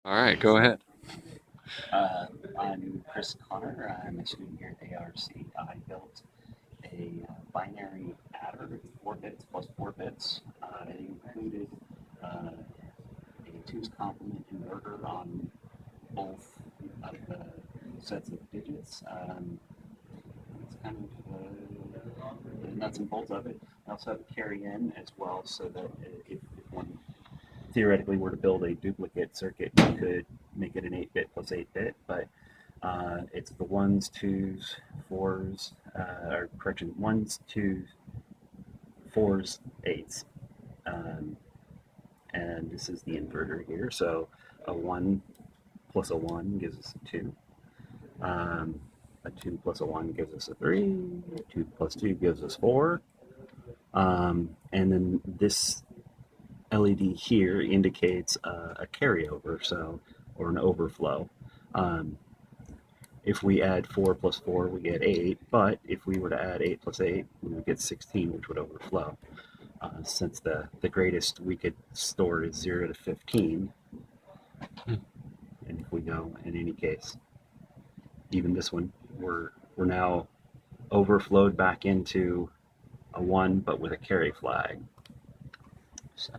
All right, go ahead. Uh, I'm Chris Connor. I'm a student here at ARC. I built a binary adder, 4 bits plus 4 bits. It included a two's complement inverter on both of the sets of digits. That's kind of the nuts and bolts of it. I also have a carry in as well, so that if one theoretically were to build a duplicate circuit, you could make it an 8-bit plus 8-bit, but it's the ones, twos, fours, or correction, ones, twos, fours, eights. Um, and this is the inverter here. So a 1 plus a 1 gives us a 2. Um, a 2 plus a 1 gives us a 3. A 2 plus 2 gives us 4. And then this LED here indicates a carryover, so or an overflow. Um, if we add 4 plus 4, we get 8, but if we were to add 8 plus 8, we would get 16, which would overflow. Since the greatest we could store is 0 to 15, and if we go, in any case, even this one, we're now overflowed back into a 1, but with a carry flag. So